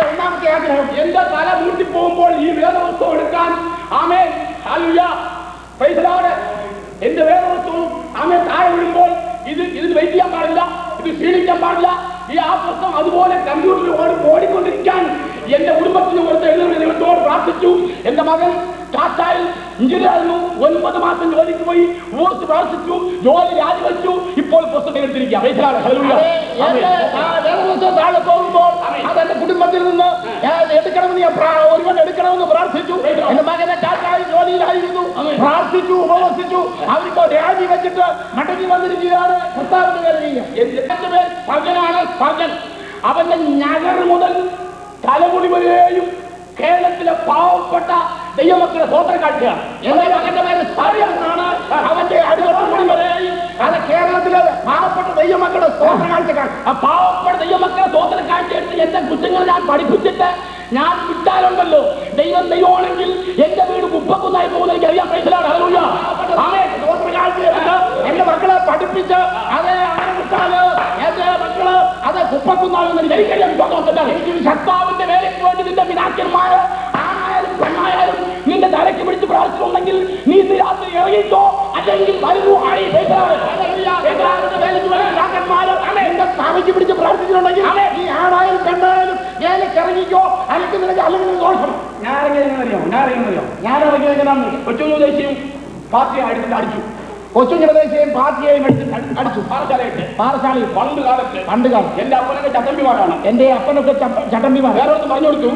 ഒന്നാമത്തെ ആഗ്രഹം എന്റെ തല വീട്ടിൽ പോകുമ്പോൾ ഈ വേദവസ്തു എടുക്കാൻ amen hallelujah praise the Lord. എന്റെ വേദവസ്തു ആമേൻ താഴെ വീഴുമ്പോൾ ഇതിന് വെയിറ്റ് ചെയ്യാൻ പാടില്ല, ഇത് ക്ഷീണിക്കാൻ പാടില്ല. ഈ ആ പുസ്തകം അതുപോലെ കമ്പ്യൂട്ടറിൽ ഓടിക്കൊണ്ടിരിക്കാൻ എന്റെ കുടുംബത്തിന് കൊടുത്ത് ദൈവത്തോട് പ്രാർത്ഥിച്ചു. എന്റെ മകൻ ടാറ്റായിൽ എഞ്ചിനീയറായിരുന്നു. 9 മാസം ജോലിക്ക് പോയി ഊർച്ച് പ്രാർത്ഥിച്ചു, ജോലി രാജിവെച്ചു. ഇപ്പോൾ പുസ്തകം എടുത്തിരിക്കുക. താഴെ പോകുമ്പോൾ അതെന്റെ കുടുംബത്തിൽ നിന്ന് എടുക്കണമെന്ന് ഒരുവൻ എടുക്കണമെന്ന് പ്രാർത്ഥിച്ചു. എന്റെ മകനെ ടാറ്റായി ജോലിയിലായിരുന്നു, പ്രാർത്ഥിച്ചു, ഉപവസിച്ചു. അവർക്ക് രാജി വെച്ചിട്ട് മടങ്ങി വന്നിരിക്കുകയാണ്. കർത്താവിന്റെ പേര് സ്പർജനാണ്. സ്പർജൻ അവന്റെ ഞകർ മുതൽ തലമുടി വരെയും കേരളത്തിലെ പാവപ്പെട്ട ദൈവമക്കളെ സ്വോത്രം കാട്ടുകയാണ്. മകന്റെ പേര് സ്പർജനാണ്. അവന്റെ അടിമടി വരെയും അത് കേരളത്തിലെ പാവപ്പെട്ട ദൈവമക്കളുടെ സ്വോത്രം കാഴ്ചക്കാണ്. ആ പാവപ്പെട്ട ദൈവമക്കളെ സ്വോത്രം കാഴ്ചയിട്ട് എന്റെ കുറ്റങ്ങൾ ഞാൻ പഠിപ്പിച്ചിട്ട് ഞാൻ വിട്ടാലുണ്ടല്ലോ, ദൈവമാണെങ്കിൽ എന്റെ വീട് കുപ്പക്കുന്നായി പോകുന്ന എനിക്ക് അറിയാൻ പൈസലാണ്. എന്റെ മക്കളെ പഠിപ്പിച്ച് അതെ അങ്ങനെ വിട്ടാല് എന്റെ മക്കള് അത് കുപ്പക്കുന്നാകുന്ന എനിക്കറിയാം. ശക്താവിന്റെ വേലയ്ക്ക് വേണ്ടി നിന്റെ പിതാക്കന്മാര് ആണായാലും പെണ്ണായാലും നിന്റെ തലയ്ക്ക് പിടിച്ച് പ്രാർത്ഥിച്ചിട്ടുണ്ടെങ്കിൽ നീ ഇന്ന് രാത്രി ഇറങ്ങിക്കോ, അല്ലെങ്കിൽ വരുന്നു ആയി സ്ഥാപിക്ക് പിടിച്ച് പ്രാർത്ഥിച്ചിട്ടുണ്ടെങ്കിൽ നീ ആണായാലും പെണ്ണായാലും വേലയ്ക്ക് ഇറങ്ങിക്കോ, അല്ലെങ്കിൽ നിനക്ക് അല്ലെങ്കിൽ ദോഷം. ഞാൻ ഇറങ്ങിയതെങ്ങനെയാണ്? കൊച്ചുദേശിയും പാർട്ടിയെ അടിച്ചു. കൊച്ചുദേശിയെയും പാർട്ടിയെയും അടിച്ചു. പാറശാലയിൽ പണ്ട് കാലത്ത് എന്റെ അപ്പനൊക്കെ ചട്ടമ്പിമാരാണ്. എന്റെ അപ്പനൊക്കെ ചട്ടമ്പിമാർ. വേറൊന്നും പറഞ്ഞു കൊടുത്തു.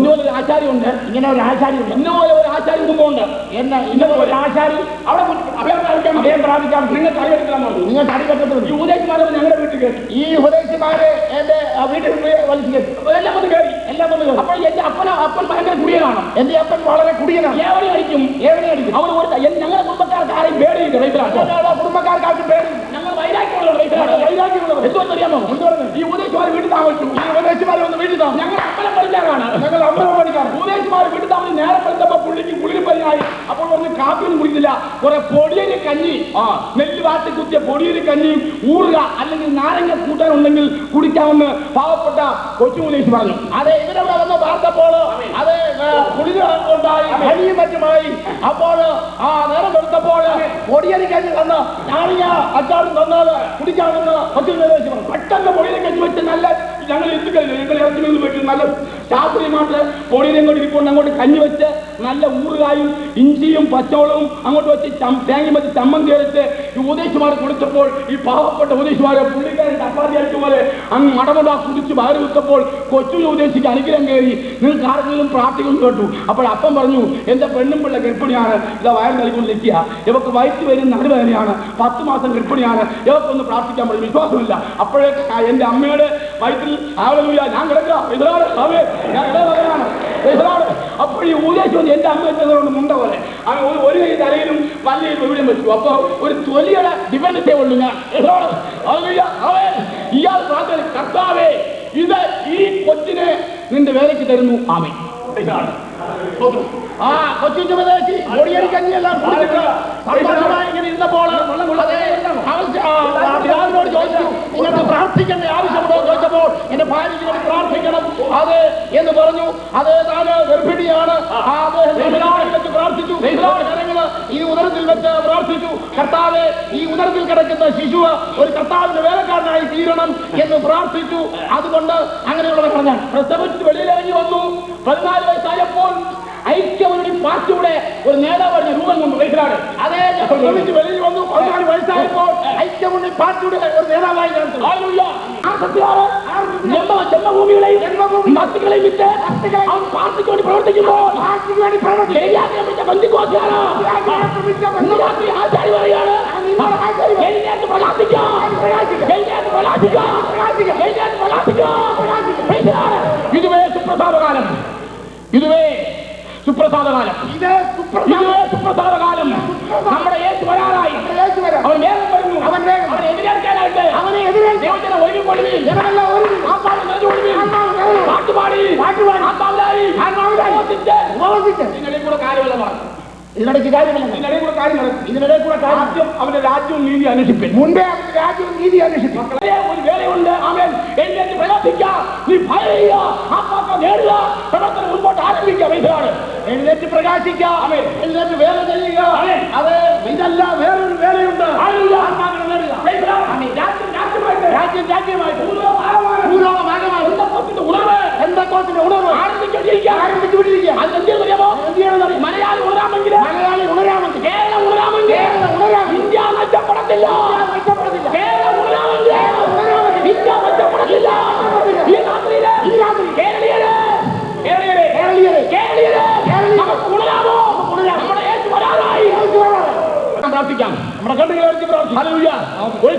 ഇന്നുപോലെ ഒരു ആചാര്യമുണ്ട്. ഇങ്ങനെ ഒരു ആചാര്യമുണ്ട്. ഇന്നുപോലെ ഒരു ആചാര്യ കുടുംബമുണ്ട്. ഇന്നലെ ഒരു ആചാരി അവിടെ അഭയം പ്രാപിക്കാം. നിങ്ങൾക്ക് അടിവെടുക്കാൻ പറഞ്ഞു. നിങ്ങൾക്ക് അടിവെട്ടത് ഈ ഉപദേശിമാരെ ഞങ്ങളുടെ വീട്ടിൽ കയറി. ഈ ഉപദേശിമാരെ എന്റെ വീട്ടിൽ വലിച്ചു കയറി. എല്ലാം വന്ന് കയറി. അപ്പോൾ എന്റെ അപ്പൻ ഭയങ്കര കുടിയനാണ്. എന്റെ അപ്പൻ വളരെ കുടിയനാണ്. ഏവനെ അടിക്കും. അവർ ഞങ്ങളുടെ കുടുംബക്കാർക്ക് ആരെയും പേടിയില്ല. കുടുംബക്കാർക്ക് പേടി. ഞങ്ങൾ വൈരാഗ്യമുള്ളവർ എന്തോന്നറിയാമോ? ഈ ഉപദേശിമാർ വീട്ടിൽ താമസിച്ചു. ഈ ഉപദേശിമാരെ ഒന്ന് വീട്ടിൽ താമസം. ഞങ്ങൾ അമ്പലം പഠിക്കാറാണ്. ഉപദേശിമാർ വീട്ടിൽ താമസിച്ച് നേരെ പഠിച്ചപ്പോ പുള്ളിക്ക് കുളിരിപ്പനിയായി. അപ്പോൾ ഒന്ന് കാപ്പിയൊന്നും കുടിക്കില്ല. കുറെ പൊടിയരി കഞ്ഞി, നെല്ല് വാട്ടി കുത്തിയ പൊടിയരി കഞ്ഞിയും ഊറുക അല്ലെങ്കിൽ നാരങ്ങ കൂട്ടാനുണ്ടെങ്കിൽ കുടിക്കാമെന്ന് പാവപ്പെട്ട കൊച്ചു ഉപദേശി പറഞ്ഞു. അതെ, ഇവരവിടെ വന്ന് பார்த்தപ്പോൾ അത് കുളിര് ഉണ്ടായി, കഞ്ഞിയും മറ്റുമായി. അപ്പോൾ നേരം കൊടുത്തപ്പോൾ പൊടിയരി കഞ്ഞി തന്ന നാരങ്ങ അച്ചാറും തന്നാല് കുടിക്കാമെന്ന് കൊച്ചു ഉപദേശി പറഞ്ഞു. പെട്ടെന്ന് പൊടിയരി കഞ്ഞി വെച്ച് നല്ല ഞങ്ങൾ ഇറച്ചി വെച്ച് നല്ല ശാസ്ത്രീയമായിട്ട് പൊടിയരിയും കൊണ്ട് ഇരിക്കൊണ്ട് അങ്ങോട്ട് കഞ്ഞി വെച്ച് നല്ല ഊറുകായും ഇഞ്ചിയും പച്ചവളവും അങ്ങോട്ട് വെച്ച് തേങ്ങയും വെച്ച് ചമ്മന്തി അരച്ച് ഈ ഉപദേശിമാർ കൊടുത്തപ്പോൾ ഈ പാവപ്പെട്ട ഉപദേശിമാരെ പുള്ളിക്കാരൻ ചപ്പാത്തി അടിച്ച പോലെ അങ്ങ് മടമട കുടിച്ച് വയറ് വിട്ടപ്പോൾ കൊച്ചു ഉപദേശിക്ക് അനുഗ്രഹം കയറി. നിങ്ങൾക്ക് ആർക്കെങ്കിലും പ്രാർത്ഥിക്കുന്നു കേട്ടു. അപ്പോൾ അപ്പം പറഞ്ഞു, എന്റെ പെണ്ണും പിള്ള ഗർഭിണിയാണ്, ഇതാ വയറ് നൽകിക്കൊണ്ട് നിൽക്കുക. ഇവക്ക് വയറ്റ് വരുന്ന നടുവേദനയാണ്, 10 മാസം ഗർഭിണിയാണ്, ഇവക്കൊന്ന് പ്രാർത്ഥിക്കാൻ പറഞ്ഞു. വിശ്വാസമില്ല. അപ്പോഴേക്ക് എന്റെ അമ്മയുടെ വയറ്റിൽ ഹല്ലേലൂയ ഞാൻ കിടക്കുക. അപ്പോൾ ഈ ഉപദേശം എന്റെ അമ്മ വെച്ചതുകൊണ്ട് മുണ്ട പോലെ ഒരു കൈ തലയിലും വല്ലയിലും എവിടെയും വെച്ചു. അപ്പൊ ഒരു തൊലിയുടെ ഡിപെൻഡൻസേ ഉള്ളൂ ഞാൻ. ഇയാൾ പ്രാർത്ഥന, കർത്താവേ ഇത് ഈ കൊച്ചിനെ നിന്റെ വേലയ്ക്ക് തരുന്നു. ആമേൻ. കൊച്ചിന്റെ ഉപദേശി പൊടിയരി കഞ്ഞിയെല്ലാം ഇങ്ങനെ ഇരുന്നപ്പോൾ പിതാവിനോട് ചോദിച്ചു, നിങ്ങൾക്ക് പ്രാർത്ഥിക്കേണ്ട ആവശ്യമുണ്ടോ ചോദിച്ചപ്പോൾ എന്റെ ഭാര്യയ്ക്ക് വേണ്ടി പ്രാർത്ഥിക്കണം അത് എന്ന് പറഞ്ഞു. അത് താന് ഗർഭിണിയാണ്. വെച്ച് പ്രാർത്ഥിച്ചു. ഈ ഉദരത്തിൽ വെച്ച് പ്രാർത്ഥിച്ചു, കർത്താവെ ഈ ഉദരത്തിൽ കിടക്കുന്ന ശിശു ഒരു കർത്താവിന്റെ വേലക്കാരനായി തീരണം എന്ന് പ്രാർത്ഥിച്ചു. അതുകൊണ്ട് അങ്ങനെയുള്ളവർ പറഞ്ഞാൽ പ്രസവിച്ച് വെളിയിലിറങ്ങി വന്നു. 14 വയസ്സായപ്പോൾ ഐക്യമുന്നണി പാർട്ടിയുടെ ഒരു നേതാവാണ് രൂപം കൊണ്ട് വയസ്സിലാണ്. അതേ പ്രസവിച്ച് വെളിയിൽ വന്നു. 14 വയസ്സായപ്പോൾ ഐക്യമുന്നണി പാർട്ടിയുടെ ഒരു നേതാവായി ജന്മഭൂമികളെയും ഭക്തികളെയും വിറ്റ് അവൻ പാർട്ടിക്ക് വേണ്ടി പ്രവർത്തിക്കുമ്പോൾ ആചാര്യ പറയാണ് ഇതുവേ സുപ്രസാദകാലം. ഇതുവേ സുപ്രസാദകാലം. സുപ്രസാദകാലം. നമ്മുടെ യേശു വരാനായി. അവൻ വേഗം വരുന്നു. അവനെ എതിരേൽക്കാനായിട്ട് ഇതിനിടയ്ക്ക് കാര്യമില്ല. അവന്റെ രാജ്യവും നീതി അന്വേഷിപ്പിക്കും. മുൻപേ അവന്റെ രാജ്യവും നീതി അന്വേഷിക്കും. ഒരു വേലയുണ്ട്. അവൻ എന്നെ പ്രവർത്തിക്കാം. നീ ഭയ ആ പാത്രം നേടുക, പ്രവർത്തനം മുൻപോട്ട് ആരംഭിക്കുക. എഴുന്നേറ്റ് പ്രകാശിക്കാം, എഴുന്നേറ്റ് വേല ചെയ്യുക. അത് ഇതല്ല, വേറൊരു വേലയുണ്ട്. രാജ്യം രാജ്യമായിട്ട് എന്തൊക്കെ ഉണർവ് ആരംഭിച്ചുകൊണ്ടിരിക്കുക. മലയാളി ഉണരാമെങ്കിൽ കേരളം ഉണരാമെങ്കിൽ ഇന്ത്യ നഷ്ടപ്പെടത്തില്ല. കേരളം ഉണരാമെങ്കിൽ ഇന്ത്യ നഷ്ടപ്പെടത്തില്ല. ഈ രാത്രി കേരളീയരെ നമുക്ക് ഉണരാമോ? നമ്മുടെ യേശു വരാനായി പ്രാർത്ഥിക്കാം. നമ്മുടെ കണ്ണുകളെ ഒരു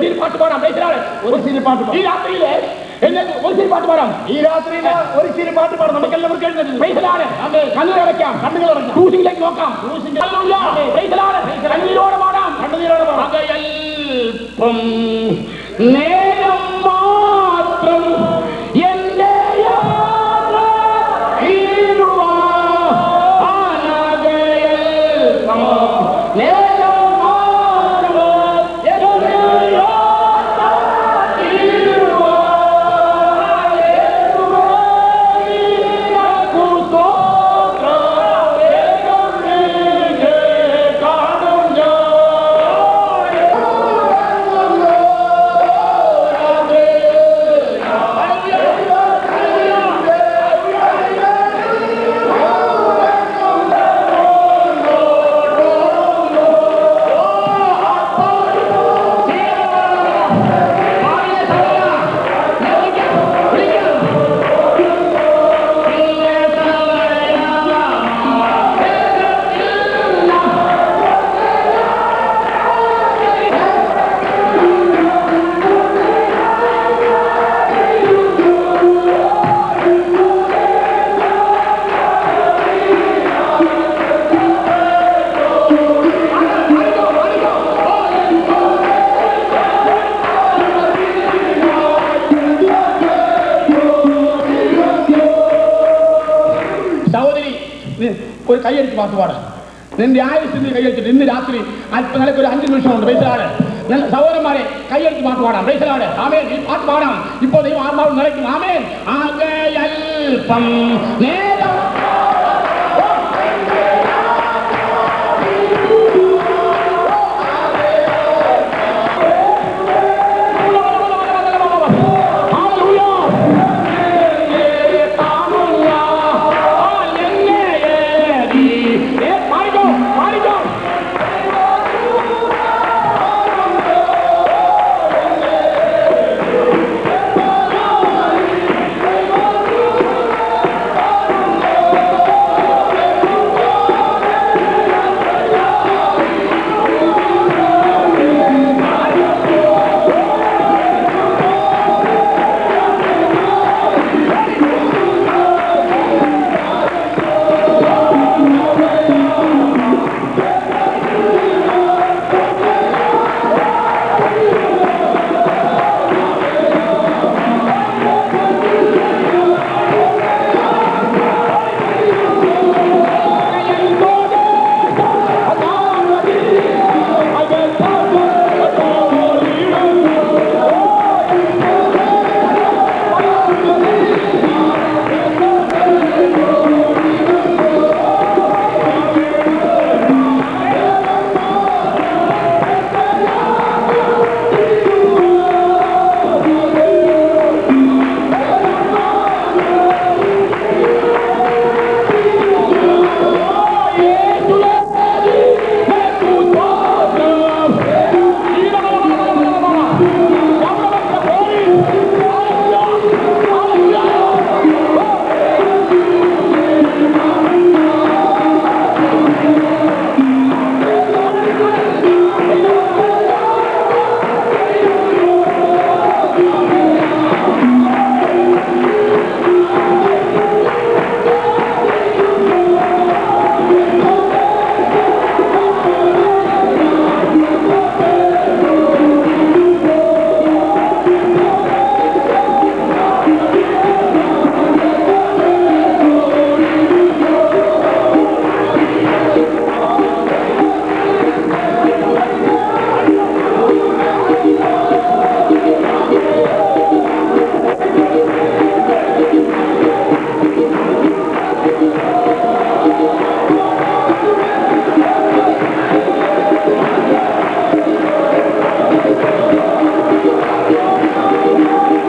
സീരി പാട്ട് പാടാം. ഒരു സീരി പാട്ട് ഈ രാത്രിയില് ഒരു സീരി പാട്ട് പാടാം. ഈ രാത്രിയിൽ ഒരു സീരി പാട്ട് പാടാം. നമുക്ക് എല്ലാവർക്കും കണ്ണുകൾ അടയ്ക്കാം, കണ്ണുകൾ അടയ്ക്കാം, ക്രൂസിലേക്ക് നോക്കാം. കണ്ണീരോടെ പാടാം, കണ്ണീരോടെ പാടാം. അകയൽപ്പം നേരം മാത്രം എന്റെ യാത്ര ഒരു കൈയടിച്ച് പാട്ട് പാടാം. നിന്റെ ആയുസിന് കൈയടിച്ചിട്ട് ഇന്ന് രാത്രി അല്പനിലയ്ക്ക് ഒരു 5 നിമിഷമുണ്ട്. പൈസലാണ് സഹോദരന്മാരെ, കൈയടിച്ച് പാട്ട് പാടാം. പൈസലാണ്. ആമേൻ. ഈ പാട്ട് പാടാം. ഇപ്പോൾ ദൈവം ആത്മാവ് നിറയ്ക്കും. ആമേൻ. ആകെ അല്പം